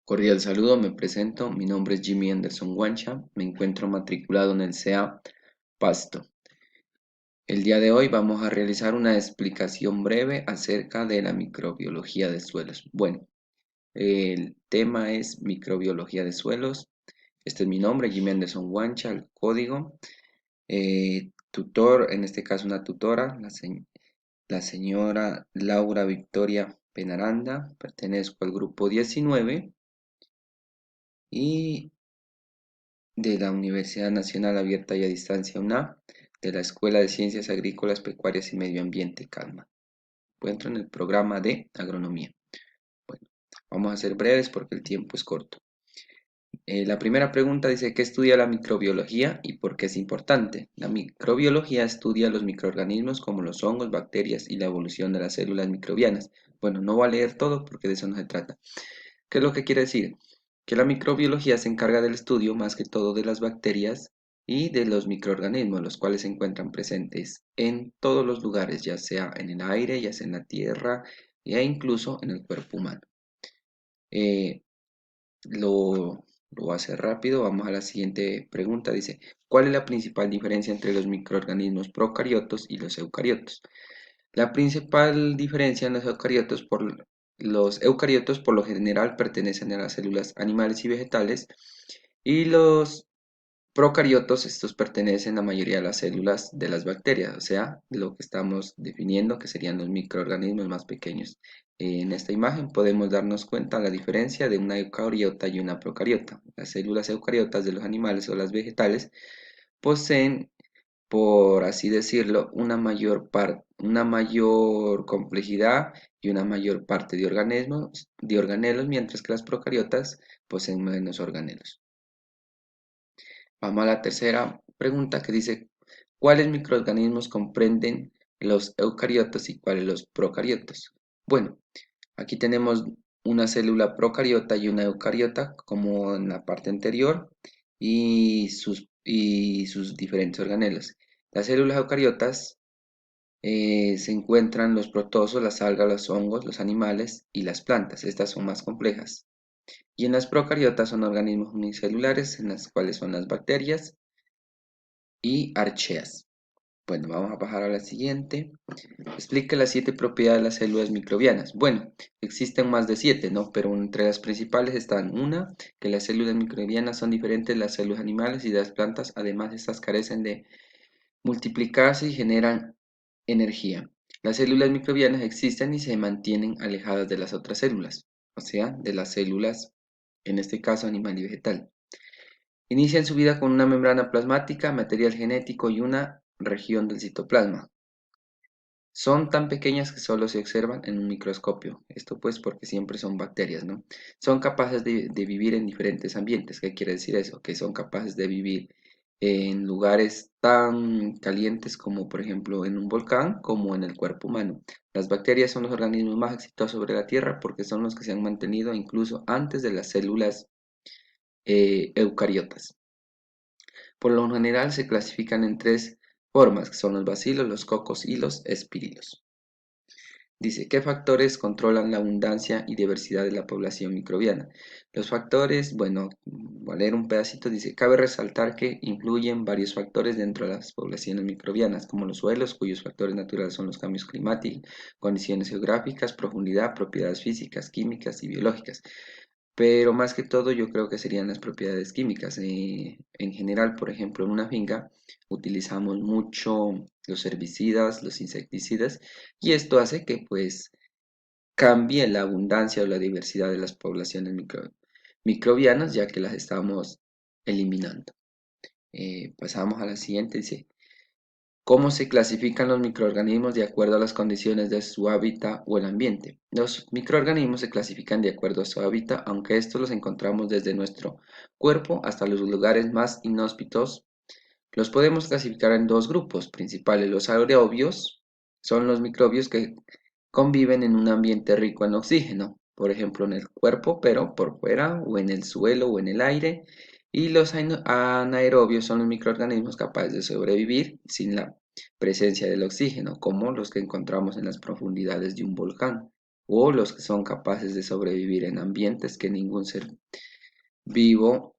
Cordial saludo, me presento, mi nombre es Jimmy Anderson Guancha, me encuentro matriculado en el CEA Pasto. El día de hoy vamos a realizar una explicación breve acerca de la microbiología de suelos. Bueno, el tema es microbiología de suelos. Este es mi nombre, Jimmy Anderson Guancha, el código. Tutor, en este caso una tutora, la señora Laura Victoria Penaranda, pertenezco al grupo 19 y de la Universidad Nacional Abierta y a Distancia UNA, de la Escuela de Ciencias Agrícolas, Pecuarias y Medio Ambiente Calma. Encuentro en el programa de agronomía. Bueno, vamos a ser breves porque el tiempo es corto. La primera pregunta dice: ¿qué estudia la microbiología y por qué es importante? La microbiología estudia los microorganismos como los hongos, bacterias y la evolución de las células microbianas. Bueno, no voy a leer todo porque de eso no se trata. ¿Qué es lo que quiere decir? Que la microbiología se encarga del estudio más que todo de las bacterias y de los microorganismos, los cuales se encuentran presentes en todos los lugares, ya sea en el aire, ya sea en la tierra e incluso en el cuerpo humano. Eh, lo voy a hacer rápido, vamos a la siguiente pregunta. Dice: ¿cuál es la principal diferencia entre los microorganismos procariotos y los eucariotos? La principal diferencia en los eucariotos por lo general pertenecen a las células animales y vegetales, y los procariotos, estos pertenecen a la mayoría de las células de las bacterias, o sea, lo que estamos definiendo que serían los microorganismos más pequeños. En esta imagen podemos darnos cuenta de la diferencia de una eucariota y una procariota. Las células eucariotas de los animales o las vegetales poseen, por así decirlo, una mayor complejidad y una mayor parte de organelos, mientras que las procariotas poseen menos organelos. Vamos a la tercera pregunta que dice: ¿cuáles microorganismos comprenden los eucariotas y cuáles los procariotas? Bueno, aquí tenemos una célula procariota y una eucariota, como en la parte anterior, y sus diferentes organelos. Las células eucariotas se encuentran los protozoos, las algas, los hongos, los animales y las plantas. Estas son más complejas. Y en las procariotas son organismos unicelulares, en las cuales son las bacterias y archeas. Bueno, vamos a bajar a la siguiente. Explica las 7 propiedades de las células microbianas. Bueno, existen más de 7, ¿no? Pero entre las principales están: una, que las células microbianas son diferentes de las células animales y de las plantas. Además, estas carecen de multiplicarse y generan energía. Las células microbianas existen y se mantienen alejadas de las otras células, o sea, de las células, en este caso animal y vegetal. Inician su vida con una membrana plasmática, material genético y una región del citoplasma. Son tan pequeñas que solo se observan en un microscopio. Esto pues porque siempre son bacterias, ¿no? Son capaces de vivir en diferentes ambientes. ¿Qué quiere decir eso? Que son capaces de vivir en lugares tan calientes como por ejemplo en un volcán, como en el cuerpo humano. Las bacterias son los organismos más exitosos sobre la Tierra porque son los que se han mantenido incluso antes de las células eucariotas. Por lo general se clasifican en tres formas, que son los bacilos, los cocos y los espirilos. Dice: ¿qué factores controlan la abundancia y diversidad de la población microbiana? Los factores, bueno, voy a leer un pedacito. Dice: cabe resaltar que influyen varios factores dentro de las poblaciones microbianas, como los suelos, cuyos factores naturales son los cambios climáticos, condiciones geográficas, profundidad, propiedades físicas, químicas y biológicas. Pero más que todo yo creo que serían las propiedades químicas. En general, por ejemplo, en una finca utilizamos mucho los herbicidas, los insecticidas, y esto hace que pues cambie la abundancia o la diversidad de las poblaciones microbianas, ya que las estamos eliminando. Pasamos a la siguiente. Dice: ¿cómo se clasifican los microorganismos de acuerdo a las condiciones de su hábitat o el ambiente? Los microorganismos se clasifican de acuerdo a su hábitat, aunque estos los encontramos desde nuestro cuerpo hasta los lugares más inhóspitos. Los podemos clasificar en dos grupos principales. Los aerobios son los microbios que conviven en un ambiente rico en oxígeno, por ejemplo en el cuerpo, pero por fuera, o en el suelo o en el aire. Y los anaerobios son los microorganismos capaces de sobrevivir sin la presencia del oxígeno, como los que encontramos en las profundidades de un volcán o los que son capaces de sobrevivir en ambientes que ningún ser vivo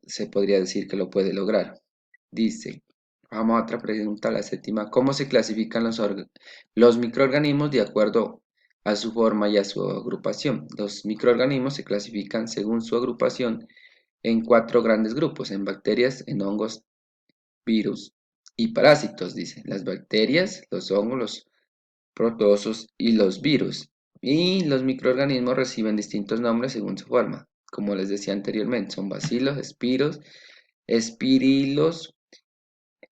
se podría decir que lo puede lograr. Dice, vamos a otra pregunta, la séptima, ¿cómo se clasifican los microorganismos de acuerdo a su forma y a su agrupación? Los microorganismos se clasifican según su agrupación en 4 grandes grupos, en bacterias, en hongos, virus y parásitos, dice. Las bacterias, los hongos, los protozoos y los virus. Y los microorganismos reciben distintos nombres según su forma. Como les decía anteriormente, son bacilos, espiros, espirilos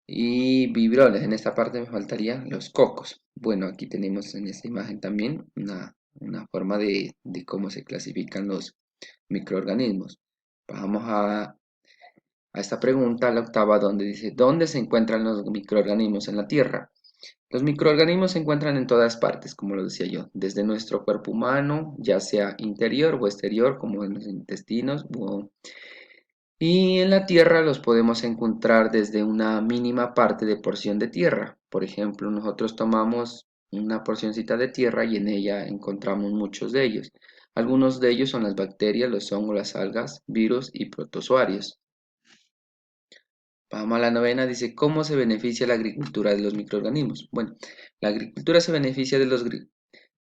y vibrones. En esta parte me faltarían los cocos. Bueno, aquí tenemos en esta imagen también una forma de cómo se clasifican los microorganismos. Vamos a esta pregunta, la octava, donde dice, ¿dónde se encuentran los microorganismos en la Tierra? Los microorganismos se encuentran en todas partes, como lo decía yo, desde nuestro cuerpo humano, ya sea interior o exterior, como en los intestinos, y en la Tierra los podemos encontrar desde una mínima parte de porción de tierra. Por ejemplo, nosotros tomamos una porcioncita de tierra y en ella encontramos muchos de ellos. Algunos de ellos son las bacterias, los hongos, las algas, virus y protozoarios. Vamos a la novena, dice, ¿cómo se beneficia la agricultura de los microorganismos? Bueno, la agricultura se beneficia de los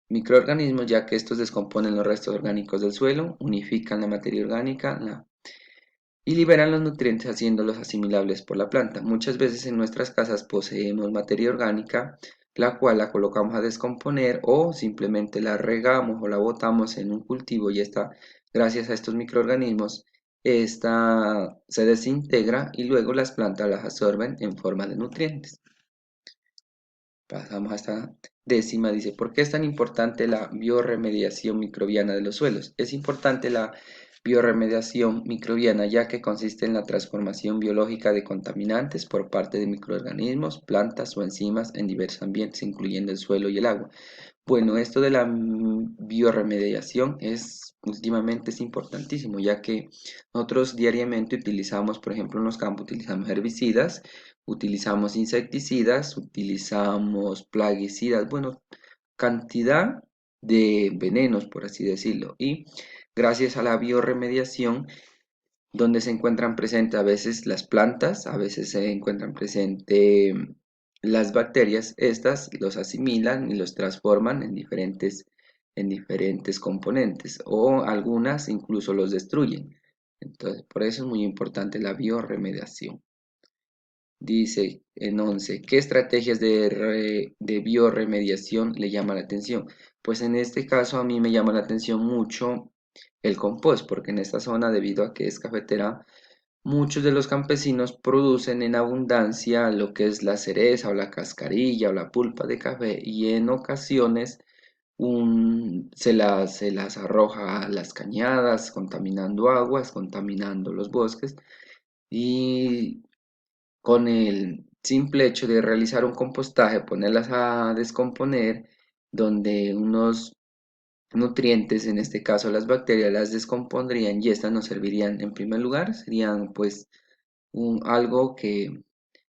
microorganismos ya que estos descomponen los restos orgánicos del suelo, unifican la materia orgánica y liberan los nutrientes haciéndolos asimilables por la planta. Muchas veces en nuestras casas poseemos materia orgánica, la cual la colocamos a descomponer o simplemente la regamos o la botamos en un cultivo y esta, gracias a estos microorganismos, esta se desintegra y luego las plantas las absorben en forma de nutrientes. Pasamos a esta décima, dice, ¿por qué es tan importante la bioremediación microbiana de los suelos? Es importante la bioremediación microbiana ya que consiste en la transformación biológica de contaminantes por parte de microorganismos, plantas o enzimas en diversos ambientes, incluyendo el suelo y el agua. Bueno, esto de la bioremediación últimamente es importantísimo, ya que nosotros diariamente utilizamos, por ejemplo, en los campos utilizamos herbicidas, utilizamos insecticidas, utilizamos plaguicidas, bueno, cantidad de venenos, por así decirlo. Y gracias a la bioremediación, donde se encuentran presentes a veces las plantas, a veces se encuentran presentes las bacterias, estas los asimilan y los transforman en diferentes componentes o algunas incluso los destruyen. Entonces, por eso es muy importante la bioremediación. Dice en 11, ¿qué estrategias de bioremediación le llama la atención? Pues en este caso a mí me llama la atención mucho el compost, porque en esta zona, debido a que es cafetera, muchos de los campesinos producen en abundancia lo que es la cereza o la cascarilla o la pulpa de café y en ocasiones se las arroja a las cañadas, contaminando aguas, contaminando los bosques y con el simple hecho de realizar un compostaje, ponerlas a descomponer, donde unos nutrientes, en este caso las bacterias, las descompondrían y estas nos servirían en primer lugar, serían pues algo que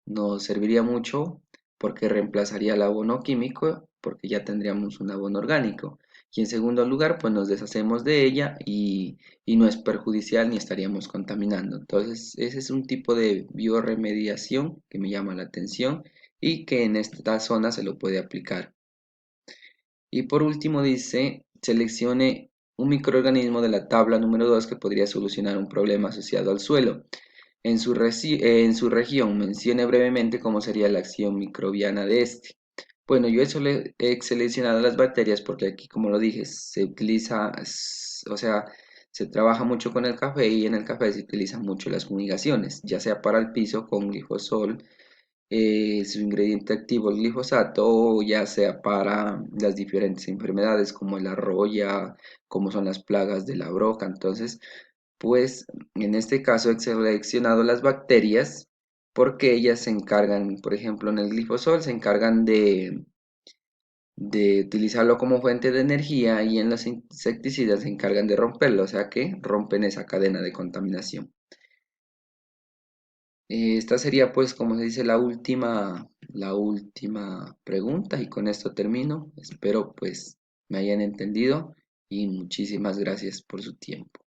nos serviría mucho porque reemplazaría el abono químico porque ya tendríamos un abono orgánico. Y en segundo lugar, pues nos deshacemos de ella y no es perjudicial ni estaríamos contaminando. Entonces, ese es un tipo de bioremediación que me llama la atención y que en esta zona se lo puede aplicar. Y por último dice, seleccione un microorganismo de la tabla número 2 que podría solucionar un problema asociado al suelo. En su región, mencione brevemente cómo sería la acción microbiana de este. Bueno, yo he seleccionado las bacterias porque aquí, como lo dije, se utiliza, o sea, se trabaja mucho con el café y en el café se utilizan mucho las fumigaciones, ya sea para el piso con glifosol, su ingrediente activo el glifosato, o ya sea para las diferentes enfermedades como la roya, como son las plagas de la broca. Entonces, pues en este caso he seleccionado las bacterias porque ellas se encargan, por ejemplo, en el glifosol se encargan de utilizarlo como fuente de energía y en los insecticidas se encargan de romperlo, o sea que rompen esa cadena de contaminación. Esta sería pues como se dice la última pregunta y con esto termino. Espero pues me hayan entendido y muchísimas gracias por su tiempo.